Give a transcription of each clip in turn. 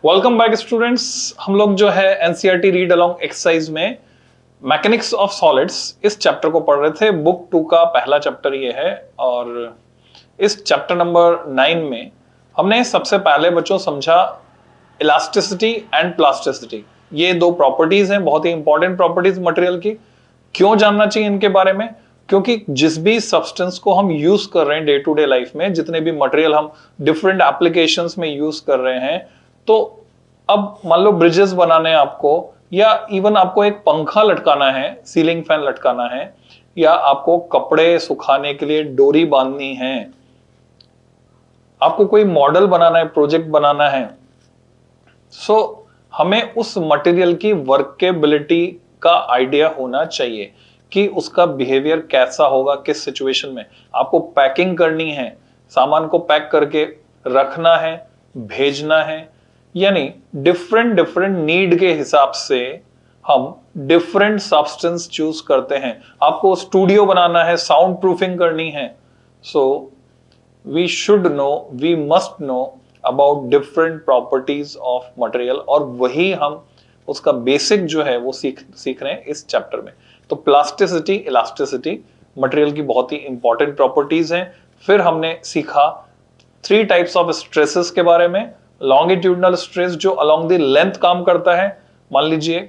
Welcome back students. हम लोग जो है एनसीईआरटी रीड अलोंग एक्सरसाइज में मैकेनिक्स ऑफ सॉलिड्स इस चैप्टर को पढ़ रहे थे। बुक 2 का पहला चैप्टर ये है और इस चैप्टर नंबर 9 में हमने सबसे पहले बच्चों समझा इलास्टिसिटी एंड प्लास्टिसिटी। ये दो प्रॉपर्टीज हैं, बहुत ही इंपॉर्टेंट प्रॉपर्टीज मटेरियल की। क्यों जानना चाहिए इनके बारे में? क्योंकि जिस भी सब्सटेंस को हम यूज कर रहे हैं डे टू डे लाइफ में, जितने भी मटेरियल हम डिफरेंट एप्लीकेशंस में यूज कर रहे हैं, तो अब मान लो ब्रिजेस बनाने हैं आपको, या इवन आपको एक पंखा लटकाना है, सीलिंग फैन लटकाना है, या आपको कपड़े सुखाने के लिए डोरी बांधनी है, आपको कोई मॉडल बनाना है, प्रोजेक्ट बनाना है, सो हमें उस मटेरियल की वर्केबिलिटी का आइडिया होना चाहिए कि उसका बिहेवियर कैसा होगा, किस सिचुएशन में आपको पैकिंग करनी है, सामान को पैक करके रखना है, भेजना है। यानी डिफरेंट डिफरेंट नीड के हिसाब से हम डिफरेंट सब्सटेंस चूज करते हैं। आपको स्टूडियो बनाना है, साउंड प्रूफिंग करनी है, so we should know, we must know about different properties of material, और वही हम उसका बेसिक जो है वो सीख रहे हैं इस चैप्टर में। तो प्लास्टिसिटी, इलास्टिसिटी मटेरियल की बहुत ही इंपॉर्टेंट प्रॉपर्टीज हैं। फिर हमने सीखा 3 टाइप्स ऑफ स्ट्रेसेस के बारे में। लॉन्गिट्यूडनल स्ट्रेस जो अलोंग द लेंथ काम करता है, मान लीजिए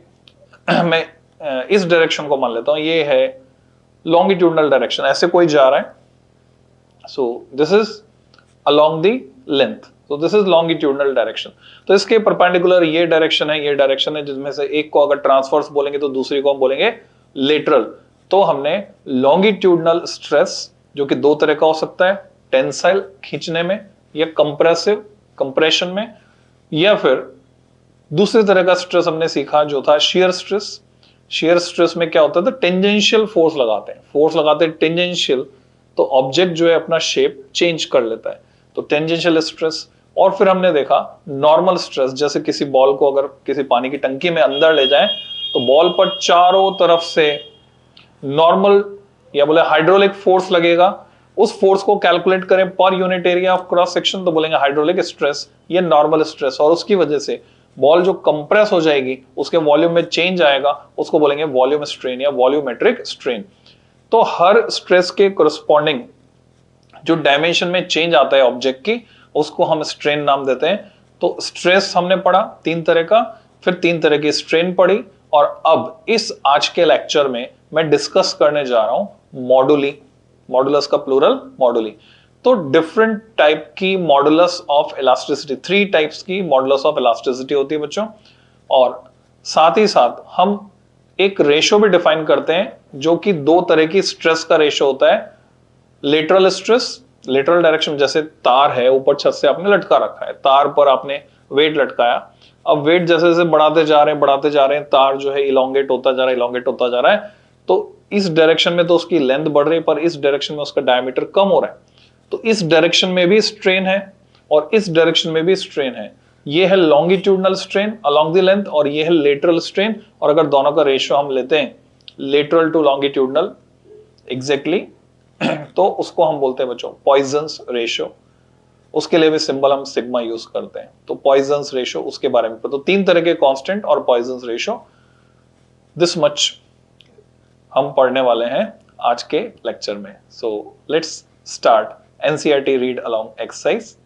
मैं इस डायरेक्शन को मान लेता हूं, ये है लॉन्गिट्यूडनल डायरेक्शन, ऐसे कोई जा रहा है, so this is along the length, so this is longitudinal direction। तो इसके परपेंडिकुलर ये डायरेक्शन है, ये डायरेक्शन है, जिसमें से एक को अगर ट्रांसवर्स बोलेंगे तो दूसरी को हम बोलेंगे लेटरल। तो हमने लॉन्गिट्यूडनल स्ट्रेस जो कि दो तरह का हो सकता है, टेंसाइल खींचने में, या कंप्रेसिव कंप्रेशन में, या फिर दूसरी तरह का स्ट्रेस हमने सीखा जो था शियर स्ट्रेस। शियर स्ट्रेस में क्या होता है, तो टेंजेंशियल फोर्स लगाते हैं, फोर्स लगाते हैं टेंजेंशियल, तो ऑब्जेक्ट जो है अपना शेप चेंज कर लेता है, तो टेंजेंशियल स्ट्रेस। और फिर हमने देखा नॉर्मल स्ट्रेस, जैसे किसी बॉल को अगर किसी पानी की टंकी में अंदर ले जाए तो बॉल पर चारों तरफ से नॉर्मल या बोले हाइड्रोलिक फोर्स लगेगा। उस फोर्स को कैलकुलेट करें per unit area of cross section तो बोलेंगे हाइड्रोलिक स्ट्रेस, ये नॉर्मल स्ट्रेस। और उसकी वजह से बॉल जो कंप्रेस हो जाएगी, उसके वॉल्यूम में चेंज आएगा, उसको बोलेंगे वॉल्यूम स्ट्रेन या वॉल्यूमेट्रिक स्ट्रेन। तो हर स्ट्रेस के कोरस्पॉन्डिंग जो डायमेंशन में चेंज आता है ऑब्जेक्ट की, उसको हम स्ट्रेन नाम देते हैं। तो स्ट्रेस हमने पढ़ा 3 तरह का, फिर 3 तरह की स्ट्रेन पढ़ी, और अब इस आज के लेक्चर में मैं डिस्कस करने जा रहा हूं मॉडुली। मॉडुलस का प्लूरल मॉडुली। तो डिफरेंट टाइप की मॉडुलस ऑफ इलास्टिसिटी, 3 टाइप्स की मॉडुलस ऑफ इलास्टिसिटी होती है बच्चों। और साथ ही साथ हम एक रेशो भी डिफाइन करते हैं जो कि 2 तरह की स्ट्रेस का रेशो होता है। लेटरल स्ट्रेस, लेटरल डायरेक्शन, जैसे तार है, ऊपर छत से आपने लटका रखा है, तार पर आपने वेट लटकाया, अब वेट जैसे जैसे बढ़ाते जा रहे हैं, बढ़ाते जा रहे हैं, तार जो है इलोंगेट होता जा रहा है, इलोंगेट होता जा रहा है। तो इस डायरेक्शन में तो उसकी लेंथ बढ़ रही है, पर इस डायरेक्शन में उसका डायमीटर कम हो रहा है, तो इस डायरेक्शन में भी स्ट्रेन है और इस डायरेक्शन में भी स्ट्रेन है। ये है longitudinal strain along the length, और ये है लेटरल स्ट्रेन। और अगर दोनों का रेशियो हम लेते हैं लेटरल टू लॉन्गिट्यूडनल एग्जैक्टली, तो उसको हम बोलते हैं बच्चों पॉइजन्स रेशियो। उसके लिए भी सिंबल हम सिग्मा यूज करते हैं। तो पॉइजन्स रेशियो, उसके बारे में तो 3 तरह के कांस्टेंट और पॉइजन्स रेशियो, दिस मच हम पढ़ने वाले हैं आज के लेक्चर में। So let's start NCERT read along exercise.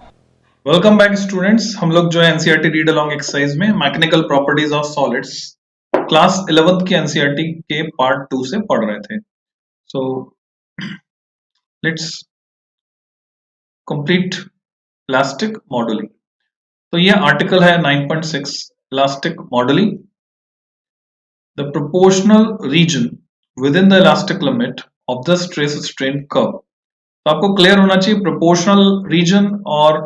Welcome back students. हम लोग जो है एनसीईआरटी रीड अलोंग एक्सरसाइज में mechanical properties of solids class 11th की एनसीईआरटी के पार्ट 2 से पढ़ रहे थे। So let's complete elastic moduli. तो ये आर्टिकल है 9.6 elastic moduli. The proportional region within the elastic limit of the stress strain curve. तो आपको क्लियर होना चाहिए प्रोपोर्शनल रीजन और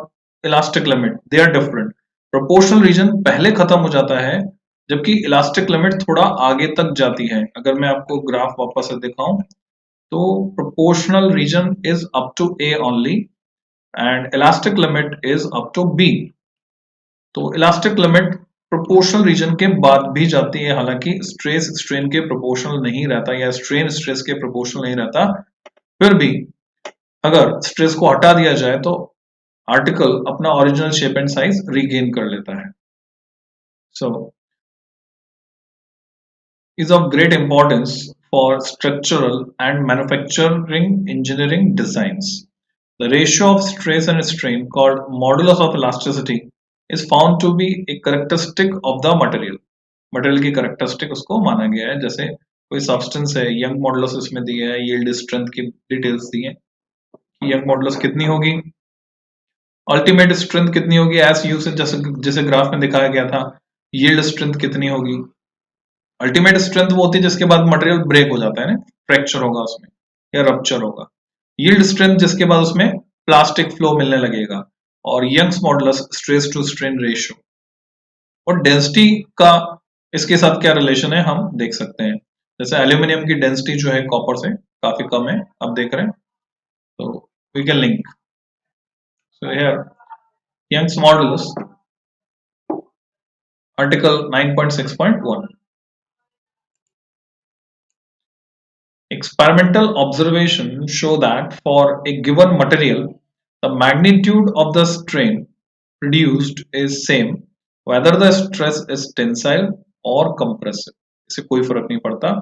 elastic limit, they are different. Proportional region पहले खत्म हो जाता है, जबकि इलास्टिक लिमिट थोड़ा आगे तक जाती है। अगर मैं आपको ग्राफ वापस से दिखाऊं तो proportional region is up to A only and elastic limit is up to B. तो इलास्टिक लिमिट प्रोपोर्शनल रीजन के बाद भी जाती है, हालांकि स्ट्रेस स्ट्रेन के प्रोपोर्शनल नहीं रहता या स्ट्रेन स्ट्रेस के प्रोपोर्शनल नहीं रहता। फिर भी अगर स्ट्रेस को हटा दिया जाए तो आर्टिकल अपना original shape and size regain कर लेता है। So is of great importance for structural and manufacturing engineering designs. The ratio of stress and strain, called modulus of elasticity, is found to be a characteristic of the material. Material की characteristic उसको माना गया है. जैसे कोई substance है, young modulus इसमें दिया है, yield strength की डिटेल्स दी हैं कि यंग मॉडुलस कितनी होगी, अल्टीमेट स्ट्रेंथ कितनी होगी, एस यू से जैसे जैसे ग्राफ में दिखाया गया था, यील्ड स्ट्रेंथ कितनी होगी. अल्टीमेट स्ट्रेंथ वो होती है जिसके बाद मटेरियल ब्रेक हो जाता है ना, फ्रैक्चर होगा उसमें या रप्चर होगा. यील्ड स्ट्रेंथ जिसके बाद उसमें प्लास्टिक फ्लो मिलने लगेगा. और Young's modulus stress to strain ratio और डेंसिटी का इसके साथ क्या रिलेशन है हम देख सकते हैं. जैसे एल्यूमिनियम की डेंसिटी जो है कॉपर से काफी कम है, आप देख रहे हैं, तो we can link. So here Young's modulus article 9.6.1. Experimental observations show that for a given material, the magnitude of the strain produced is same whether the stress is tensile or compressive. इससे कोई फर्क नहीं पड़ता,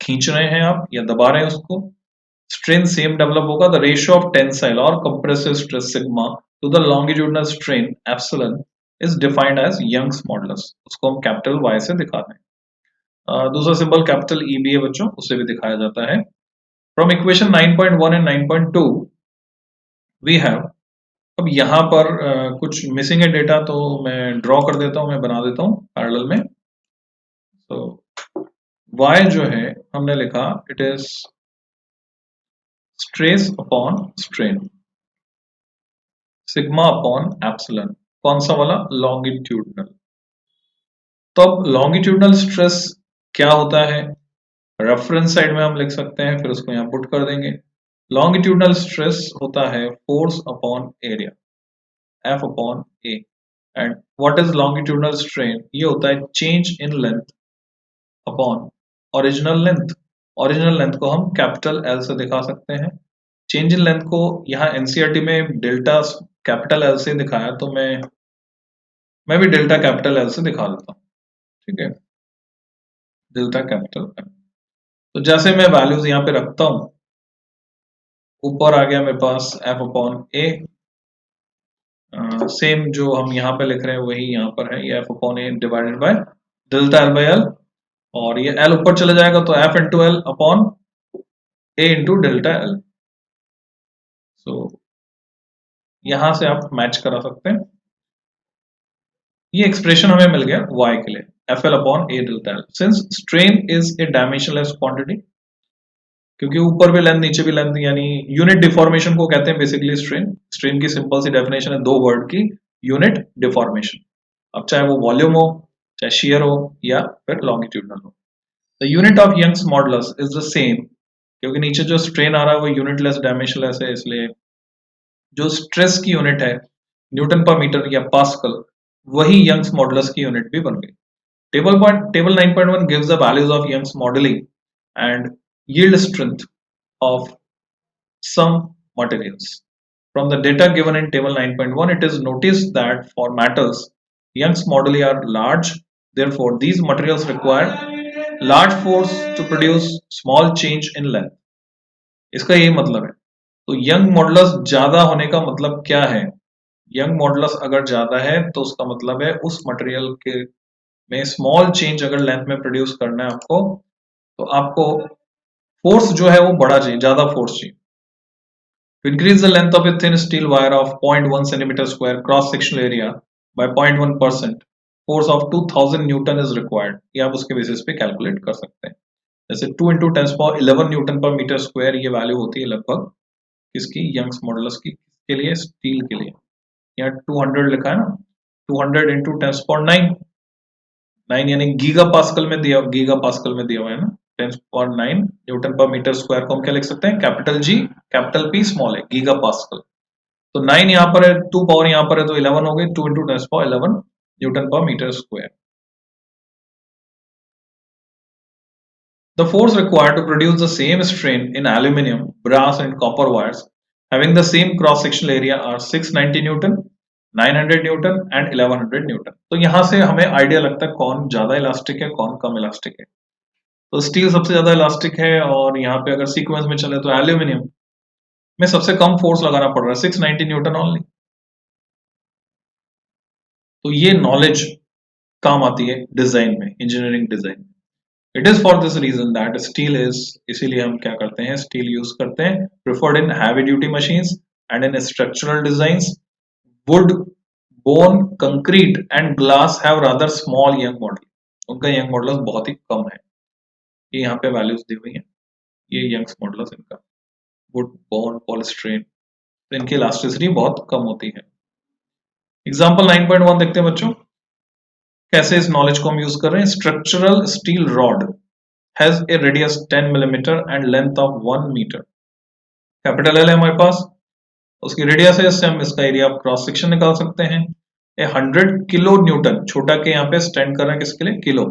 खींच रहे हैं आप या दबा रहे हैं उसको, strain same develop होगा. The ratio of tensile or compressive stress sigma to the longitudinal strain epsilon is defined as Young's modulus. उसको हम कैपिटल Y से दिखाते हैं. दूसरा सिंबल कैपिटल ई भी है बच्चों, उसे भी दिखाया जाता है. From equation 9.1 and 9.2 we have, अब यहाँ पर कुछ मिसिंग है डेटा, तो मैं ड्रॉ कर देता हूँ, मैं बना देता हूँ पैरेलल में. तो y जो है हमने लिखा, it is stress upon strain sigma upon epsilon. कौन सा वाला? लॉन्गिट्यूडनल. तो अब लॉन्गिट्यूडनल स्ट्रेस क्या होता है, रेफरेंस साइड में हम लिख सकते हैं, फिर उसको यहाँ पुट कर देंगे. लॉन्गिट्यूडनल स्ट्रेस होता है force upon area, F upon A. And what is longitudinal strain? ये होता है change in length upon original length. Original length को हम कैपिटल L से दिखा सकते हैं. चेंज इन लेंथ को यहाँ एनसीईआरटी में डेल्टा कैपिटल L से दिखाया, तो मैं भी डेल्टा कैपिटल L से दिखा देता हूँ. ठीक है, डेल्टा कैपिटल L. तो जैसे मैं वैल्यूज यहाँ पे रखता हूं, ऊपर आ गया मेरे पास F अपॉन ए, सेम जो हम यहाँ पे लिख रहे हैं वही यहाँ पर है, ये F upon A divided by delta L by L, और ये L ऊपर चले जाएगा तो F into L upon A into delta L. So यहां से आप मैच करा सकते हैं. ये एक्सप्रेशन हमें मिल गया y के लिए, FL upon A delta L. Since strain is a dimensionless quantity, क्योंकि ऊपर भी लेंथ नीचे भी लेंथ, यानी यूनिट डिफॉर्मेशन को कहते हैं बेसिकली स्ट्रेन. स्ट्रेन की सिंपल सी डेफिनेशन है, दो वर्ड की, यूनिट डिफॉर्मेशन. अब चाहे वो वॉल्यूम हो, चाहे शेयर हो, या फिर लॉन्गिट्यूडनल हो. The unit of Young's modulus is the same, क्योंकि नीचे जो स्ट्रेन आ रहा है वो यूनिटलेस डायमेंशनलेस है, इसलिए जो स्ट्रेस की यूनिट है न्यूटन पर मीटर या पास्कल, वही यंग्स मॉडुलस की यूनिट भी बन गई. Table 9.1 gives the values of Young's modeling and yield strength of some materials. From the data given in table 9.1, it is noticed that for metals, Young's moduli are large. Therefore, these materials require large force to produce small change in length. इसका यही मतलब है. तो young modulus ज्यादा होने का मतलब क्या है? यंग मॉडुलस अगर ज्यादा है तो उसका मतलब है उस मटेरियल के में स्मॉल चेंज अगर लेंथ में प्रोड्यूस करना है आपको, तो आपको फोर्स जो है वो बड़ा चाहिए, ज्यादा फोर्स चाहिए. To increase the length of a thin steel wire of 0.1 centimeter square cross sectional area by 0.1%, force of 2000 Newton is required. ये आप उसके बेसिस पे कैलकुलेट कर सकते हैं. जैसे 2 into 10 power 11 न्यूटन पर मीटर स्क्वायर ये वैल्यू होती है लगभग किसकी? यंग्स मॉडुलस की. के लिए? स्टील के लिए. यहाँ 200 लिखा है ना, 200 into 10 power 9 यानी गीगा पास्कल में दिया हुआ है ना, 10.9 न्यूटन पर मीटर स्क्वायर को हम क्या लिख सकते हैं? Capital G capital P small है, गीगा पास्कल. तो 9 यहाँ पर है, 2 पावर यहाँ पर है, तो 11 हो गई, 2 into 10 power 11 न्यूटन पर metre square. The force required to produce the same strain in aluminium, brass and copper wires having the same cross sectional area are 690 Newton 900 Newton and 1100 Newton. तो यहां से हमें आइडिया लगता है कौन ज्यादा elastic है, कौन कम इलास्टिक है। तो स्टील सबसे ज्यादा इलास्टिक है, और यहाँ पे अगर सीक्वेंस में चले तो एल्यूमिनियम में सबसे कम फोर्स लगाना पड़ रहा है, 690 न्यूटन ओनली। तो ये नॉलेज काम आती है डिजाइन में, engineering design. It is for this reason that steel is, इसीलिए हम क्या करते हैं, स्टील यूज करते हैं, preferred in heavy duty machines and in structural designs. Wood, bone, concrete and glass have rather small Young model. उनका Young models बहुत ही कम है। ये यहाँ पे वैल्यूज दी हुई हैं, ये यंग्स मॉडल्स इनका। वुड, बोन, पॉलिस्ट्रेन, तो इनकी इलास्टिसिटी बहुत कम होती है। एग्जाम्पल 9.1 देखते हैं बच्चों, कैसे इस नॉलेज को हम यूज कर रहे हैं। Structural steel rod has a radius 10 millimetre and length of 1 metre. Capital L है हमारे पास, उसकी रेडियस है, इससे हम इसका एरिया ऑफ क्रॉस सेक्शन निकाल सकते हैं। ए 100 किलो न्यूटन, छोटा के यहाँ पे स्टैंड कर रहे हैं किसके लिए, किलो।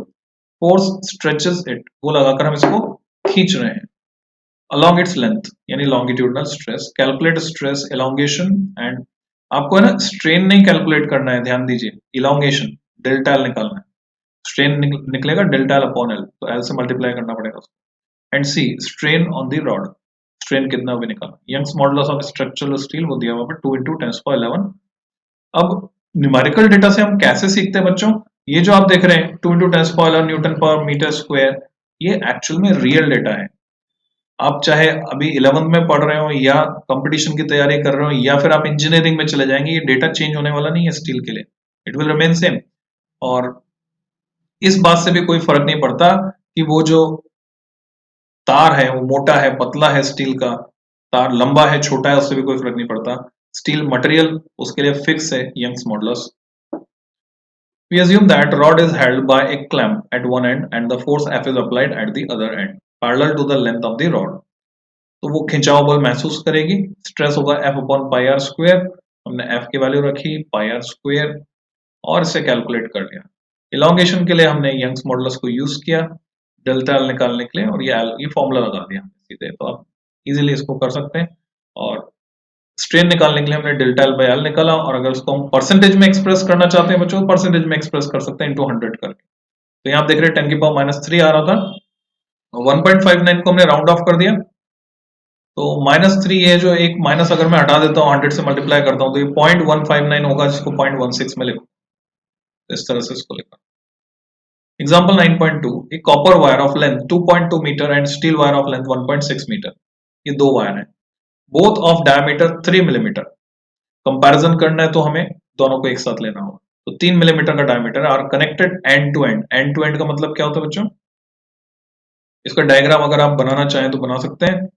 फोर्स स्ट्रेचेस इट, वो लगाकर हम इसको खींच रहे हैं along its length, यानी longitudinal stress। Calculate stress elongation and, आपको है ना स्ट्रेन नहीं कैलकुलेट करना है, ध्यान दीजिए, elongation डेल्टा एल निकालना है। स्ट्रेन निकलेगा डेल्टा एल अपॉन एल, तो एल से मल्टीप्लाई करना पड़ेगा उसको। And see strain on the rod, strain कितना भी निकालना। Young's modulus of structural steel वो दिया हुआ है 2 × 10⁻11। अब न्यूमेरिकल डेटा से हम कैसे सीखते हैं बच्चों, ये जो आप देख रहे हैं 2 × 10⁻11 न्यूटन पर मीटर स्क्वायर, ये एक्चुअल में रियल डेटा है। आप चाहे अभी 11th में पढ़ रहे हो, या कंपटीशन की तैयारी कर रहे हो, या फिर आप इंजीनियरिंग में चले जाएंगे, ये डेटा चेंज होने वाला नहीं है स्टील के लिए, इट विल रिमेन सेम। और इस बात से भी कोई फर्क नहीं पड़ता कि वो जो तार है वो मोटा है, पतला है, स्टील का तार लंबा है, छोटा है, उससे भी कोई फर्क नहीं पड़ता। स्टील मटेरियल उसके लिए फिक्स है, Young's modulus. We assume that rod is held by a clamp at one end and the force F is applied at the other end, parallel to the length of the rod. तो वो खिंचाव बल महसूस करेगी। Stress होगा F upon pi R square, हमने F की value रखी पाई आर स्क्वायर और इसे कैलकुलेट कर लिया। इलॉन्गेशन के लिए हमने यंग्स मॉडुलस को यूज किया डेल्टा एल निकालने के लिए, और ये फॉर्मूला लगा दिया सीधे, तो आप इजीली इसको कर सकते हैं। और स्ट्रेन निकालने के लिए हमने डेल्टा एल बाई एल निकाला, और अगर उसको हम परसेंटेज में एक्सप्रेस करना चाहते हैं बच्चों, परसेंटेज में एक्सप्रेस कर सकते हैं, इंटू 100 करके। तो यहाँ आप देख रहे हैं 10⁻³ आ रहा था, 1.59 को हमने राउंड ऑफ कर दिया, तो -3 ये जो एक माइनस अगर मैं हटा देता हूँ 100 से मल्टीप्लाई करता हूँ, तो ये 0.159 होगा, जिसको 0.16 में लिखो, इस तरह से इसको लिखा। एग्जाम्पल 9.2, एक copper wire of length 2.2 metre and steel wire of length 1.6 metre, ये दो वायर हैं, both of diameter 3 millimetre. Comparison करना है तो हमें दोनों को एक साथ लेना होगा। तो 3 मिलीमीटर का diameter are connected end to end. End to end का मतलब क्या होता है बच्चों, इसका डायग्राम अगर आप बनाना चाहें तो बना सकते हैं।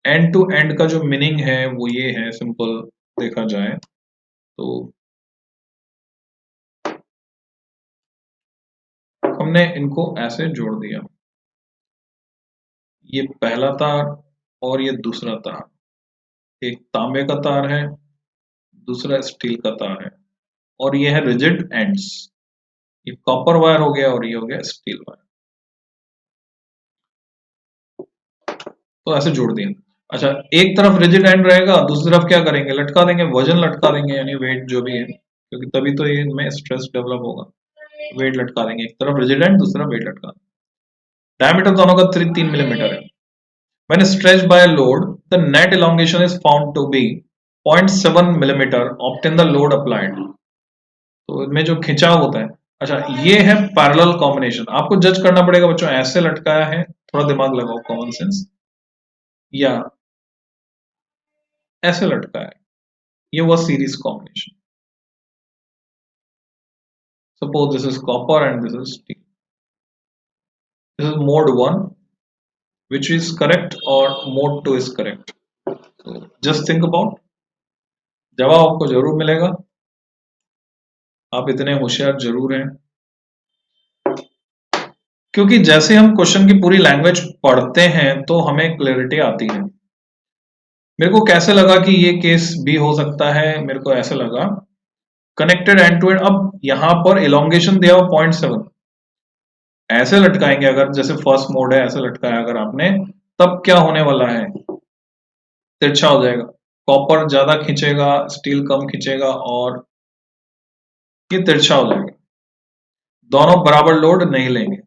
एंड टू एंड का जो मीनिंग है वो ये है, सिंपल देखा जाए तो हमने इनको ऐसे जोड़ दिया, ये पहला तार और ये दूसरा तार, एक तांबे का तार है, दूसरा स्टील का तार है, और ये है रिजिड एंड्स, ये कॉपर वायर हो गया और ये हो गया स्टील वायर। तो ऐसे जोड़ दिया। अच्छा, एक तरफ रिजिड एंड रहेगा, दूसरी तरफ क्या करेंगे, लटका देंगे, वजन लटका देंगे, यानी वेट जो भी है, क्योंकि तभी तो ये इनमें स्ट्रेस डेवलप होगा। वेट लटका देंगे, एक तरफ रिजिड एंड दूसरा वेट लटका। डायमीटर दोनों का 3 मिलीमीटर है। When stretched by a load, the net elongation is found to be 0.7 millimetre obtain the load applied। तो इनमें जो खिंचाव होता है, अच्छा ये है पैरेलल कॉम्बिनेशन। आपको जज करना पड़ेगा बच्चों, ऐसे लटकाया है, थोड़ा दिमाग लगाओ, कॉमन सेंस, या ऐसे लटकाया है, ये हुआ series combination. Suppose this is copper and this is steel. This is mode 1, which is correct, or mode 2 is correct. So just think about, जवाब आपको जरूर मिलेगा, आप इतने होशियार जरूर हैं, क्योंकि जैसे हम क्वेश्चन की पूरी लैंग्वेज पढ़ते हैं तो हमें क्लैरिटी आती है। मेरे को कैसे लगा कि ये केस भी हो सकता है, मेरे को ऐसे लगा कनेक्टेड एंड टू एंड। अब यहां पर इलोंगेशन दिया हुआ 0.7, ऐसे लटकाएंगे अगर, जैसे फर्स्ट मोड है ऐसे लटकाया अगर आपने, तब क्या होने वाला है, तिरछा हो जाएगा, कॉपर ज्यादा खींचेगा, स्टील कम खींचेगा, और ये तिरछा हो जाएगा, दोनों बराबर लोड नहीं लेंगे।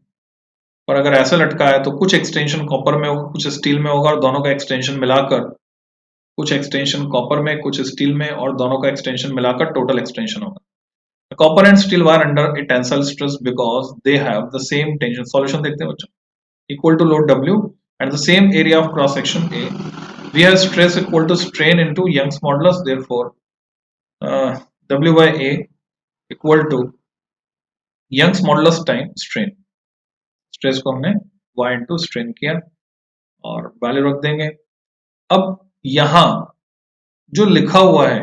पर अगर ऐसे लटका है तो कुछ एक्सटेंशन कॉपर में होगा, कुछ स्टील में होगा, और दोनों का एक्सटेंशन मिलाकर, कुछ एक्सटेंशन कॉपर में, कुछ स्टील में, और दोनों का एक्सटेंशन मिलाकर टोटल एक्सटेंशन होगा। Copper and steel wire under a tensile stress because they have the same tension. Solution देखते हैं बच्चों। Equal to load W and the same area of cross section A, we have stress equal to strain into Young's modulus. Therefore W by A equal to Young's modulus time strain। Stress को हमने y into strain किया और value रख देंगे। अब यहां जो लिखा हुआ है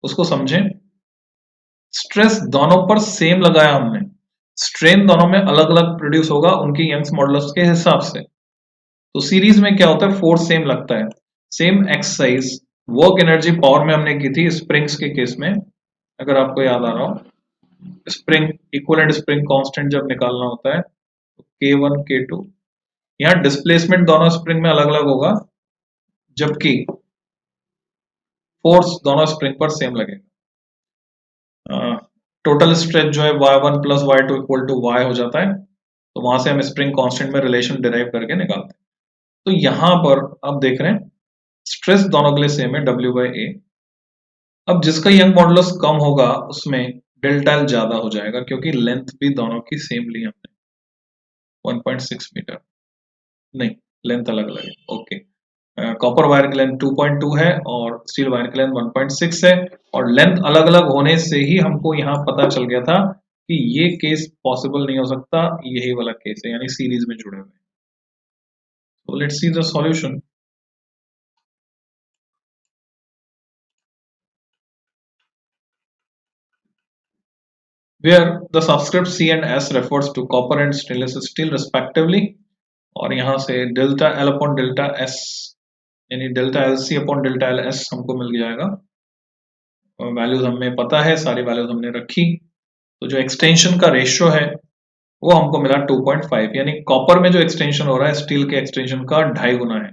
उसको समझें। स्ट्रेस दोनों पर सेम लगाया हमने, स्ट्रेन दोनों में अलग अलग प्रोड्यूस होगा उनकी यंग्स मॉडुलस के हिसाब से। तो सीरीज में क्या होता है, फोर्स सेम लगता है, same exercise work energy power में हमने की थी स्प्रिंग्स के केस में, अगर आपको याद आ रहा हो। स्प्रिंग इक्विवेलेंट स्प्रिंग कांस्टेंट जब निकालना होता है तो K1 K2, यहाँ डिस्प्लेसमेंट दोनों स्प्रिंग में अलग अलग होगा, जबकि फोर्स दोनों स्प्रिंग पर सेम लगेगा। टोटल स्ट्रेच जो है y1 plus y2 equal to y हो जाता है, तो वहां से हम स्प्रिंग कांस्टेंट में रिलेशन डिराइव करके निकालते हैं। तो यहां पर आप देख रहे हैं स्ट्रेस दोनों के लिए सेम है W by A। अब जिसका यंग मॉडुलस कम होगा उसमें डेल्टा एल ज्यादा हो जाएगा, क्योंकि लेंथ भी दोनों की सेम ली हमने 1.6 मीटर, नहीं लेंथ अलग अलग है। ओके, कॉपर वायर की लेंथ 2.2 है और स्टील वायर की लेंथ 1.6 है, और लेंथ अलग अलग होने से ही हमको यहाँ पता चल गया था कि ये केस पॉसिबल नहीं हो सकता, यही वाला केस है, यानी सीरीज में जुड़े हुए। So let's see the solution. Where the subscript C and S refers to copper and stainless steel respectively, और यहाँ से delta L upon delta S यानी delta LC upon delta LS हमको मिल जाएगा। वैल्यूज हमें पता है, सारी वैल्यूज हमने रखी। तो जो एक्सटेंशन का रेशियो है वो हमको मिला 2.5, यानी कॉपर में जो एक्सटेंशन हो रहा है स्टील के एक्सटेंशन का 2.5 गुना है।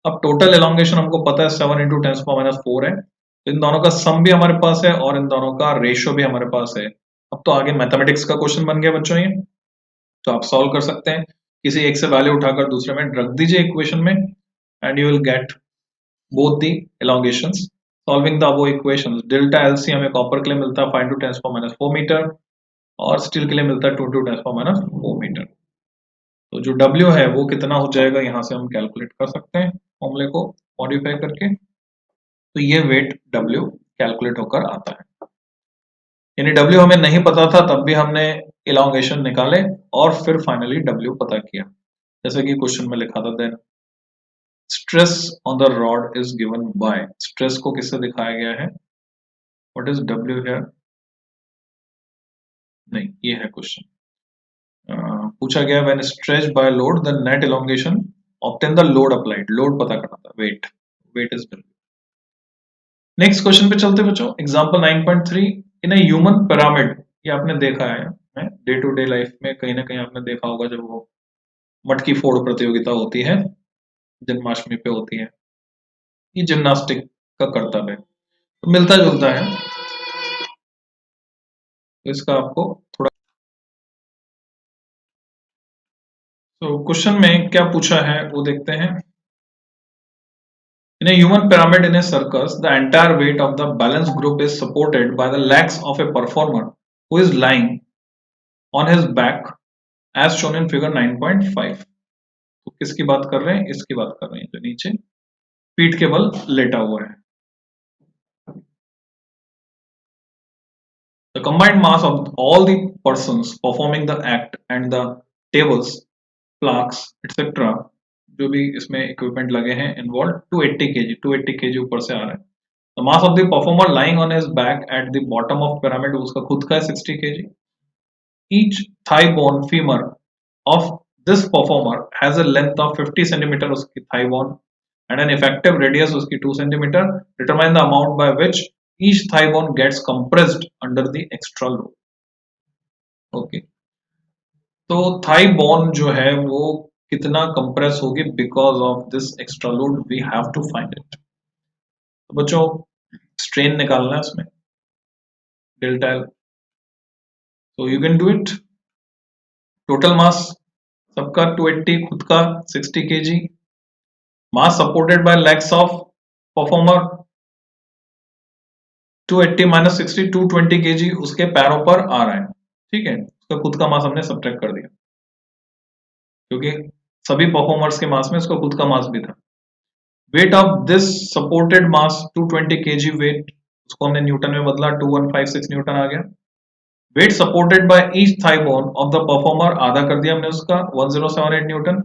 अब टोटल एलोंगेशन हमको पता है 7 × 10⁻⁴ है, तो इन दोनों का सम भी हमारे पास है और इन दोनों का रेशियो भी हमारे पास है। अब तो आगे मैथमेटिक्स का क्वेश्चन बन गया बच्चों ये, तो आप सॉल्व कर सकते हैं। किसी एक से वैल्यू उठाकर दूसरे में रख दीजिए इक्वेशन में and you will get both the elongations. Solving the above equations, delta LC हमें कॉपर के लिए मिलता है 5 × 10⁻⁴ मीटर और स्टील के लिए मिलता है 2 × 10⁻⁴ मीटर। तो जो W है वो कितना हो जाएगा यहाँ से हम कैलकुलेट कर सकते हैं फॉर्मूले को मॉडिफाई करके। तो ये वेट W कैलकुलेट होकर आता है, यानी W हमें नहीं पता था तब भी हमने इलांगेशन निकाले और फिर फाइनली W पता किया, जैसे कि क्वेश्चन में लिखा था। Then stress on the rod is given by, stress को किससे दिखाया गया है, व्हाट इज W हियर, नहीं ये है क्वेश्चन। पूछा गया when stretched by load the net elongation obtain the load applied, load पता करना था, weight, weight is W। Next question पे चलते बच्चों, example 9.3 in a human pyramid. ये आपने देखा है डे टू डे लाइफ में, कहीं ना कहीं आपने देखा होगा जब वो मटकी फोड़ प्रतियोगिता होती है, जन्माष्टमी पे होती है, ये जिम्नास्टिक का कर्तव्य है, तो मिलता जुलता है। तो इसका आपको थोड़ा, तो क्वेश्चन में क्या पूछा है वो देखते हैं। In a human pyramid in a circus, the entire weight of the balance group is supported by the legs of a performer who is lying on his back as shown in figure 9.5। तो किसकी बात कर रहे हैं, इसकी बात कर रहे हैं जो नीचे पीठ के बल लेटा हुआ है। The combined mass of all the persons performing the act and the tables, plaques, etc. जो भी इसमें इक्विपमेंट लगे हैं इन्वॉल्व 280 kg, 280 kg ऊपर से आ रहा है। The mass of the performer lying on his back at the bottom of pyramid, उसका खुद का है 60 kg। Each thigh bone femur of this performer has a length of 50 cm, उसकी thigh bone, and an effective radius उसकी 2 cm। Determine the amount by which each thigh bone gets compressed under the extra load। Okay, तो thigh bone जो है वो कितना compress होगी because of this extra load, we have to find it. तो बच्चों strain निकालना है इसमें, delta L So you can do it. Total mass सबका 280, खुद का 60 kg. Mass supported by legs of performer 280 minus 60 220 kg उसके पैरों पर आ रहा है. ठीक है, उसका खुद का मास हमने सब्ट्रैक्ट कर दिया क्योंकि सभी परफॉर्मर्स के मास में उसका खुद का मास भी था. Weight of this supported mass 220 kg weight, उसको हमने न्यूटन में बदला, 2156 न्यूटन आ गया. Weight supported by each thigh bone of the performer आधा कर दिया हमने उसका 1078 न्यूटन.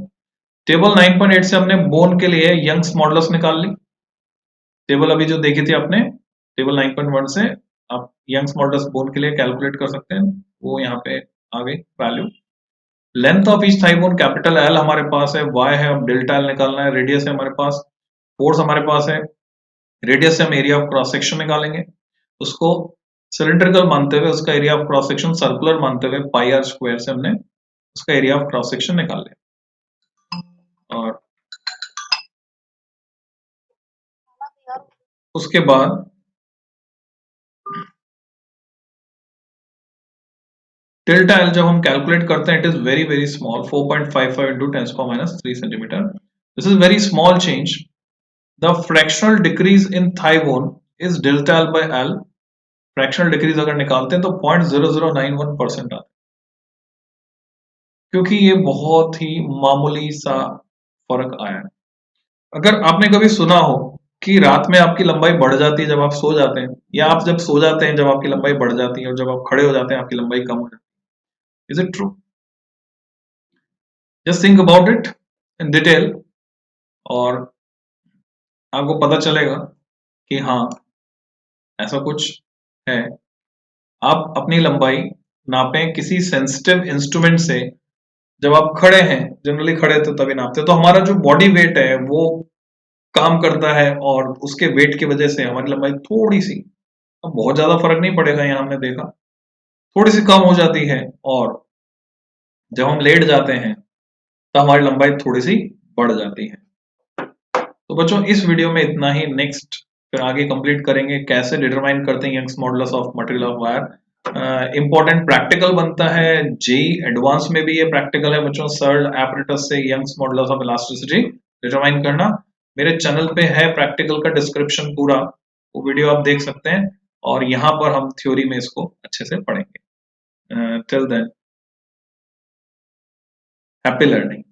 टेबल 9.8 से हमने बोन के लिए यंग्स मॉडुलस निकाल ली. टेबल अभी जो देखी थी आपने, टेबल 9.1 से आप यंग्स मॉडुलस बोन के लिए कैलकुलेट कर सकते हैं, वो यहाँ पे आ गई value. Length of each thigh bone capital L हमारे पास है, वाई है, अब डेल्टा एल निकालना है. रेडियस है हमारे पास, फोर्स हमारे पास है. रेडियस से हम एरिया ऑफ क्रॉस सेक्शन निकालेंगे, उसको सिलिंड्रिकल मानते हुए उसका area of cross section circular मानते हुए पाई आर स्क्वायर से हमने उसका एरिया ऑफ क्रॉस सेक्शन निकाल लिया. और उसके बाद डेल्टा एल जब हम कैलकुलेट करते हैं, it is very very small, 4.55 into 10⁻³ centimetre. This is very small change. The fractional decrease in thigh bone is delta L by L. Fractional decrease अगर निकालते हैं तो 0.0091% आता है, क्योंकि ये बहुत ही मामूली सा फर्क आया है. अगर आपने कभी सुना हो कि रात में आपकी लंबाई बढ़ जाती है जब आप सो जाते हैं, या आप जब सो जाते हैं जब आपकी लंबाई बढ़ जाती है, और जब आप खड़े हो जाते हैं आपकी लंबाई कम हो जाती है, is it true? Just think about it in detail और आपको पता चलेगा कि हाँ, ऐसा कुछ है. आप अपनी लंबाई नापें किसी सेंसिटिव इंस्ट्रूमेंट से. जब आप खड़े हैं, जनरली खड़े तो तभी नापते हैं, तो हमारा जो बॉडी वेट है वो काम करता है, और उसके वेट की वजह से हमारी लंबाई थोड़ी सी, अब बहुत ज्यादा फर्क नहीं पड़ेगा, यहाँ हमने देखा थोड़ी सी कम हो जाती है, और जब हम लेट जाते हैं तो हमारी लंबाई थोड़ी सी बढ़ जाती है. तो बच्चों, इस वीडियो में इतना ही. नेक्स्ट फिर आगे कंप्लीट करेंगे कैसे डिटरमाइन करते हैं Young's modulus of material of wire. Important practical बनता है, जेई एडवांस में भी ये प्रैक्टिकल है बच्चों. सर्ड एपरेटस से Young's modulus of elasticity determine करना. मेरे चैनल पे है प्रैक्टिकल का डिस्क्रिप्शन पूरा, वो वीडियो आप देख सकते हैं, और यहाँ पर हम थ्योरी में इसको अच्छे से पढ़ेंगे. Till then, happy learning.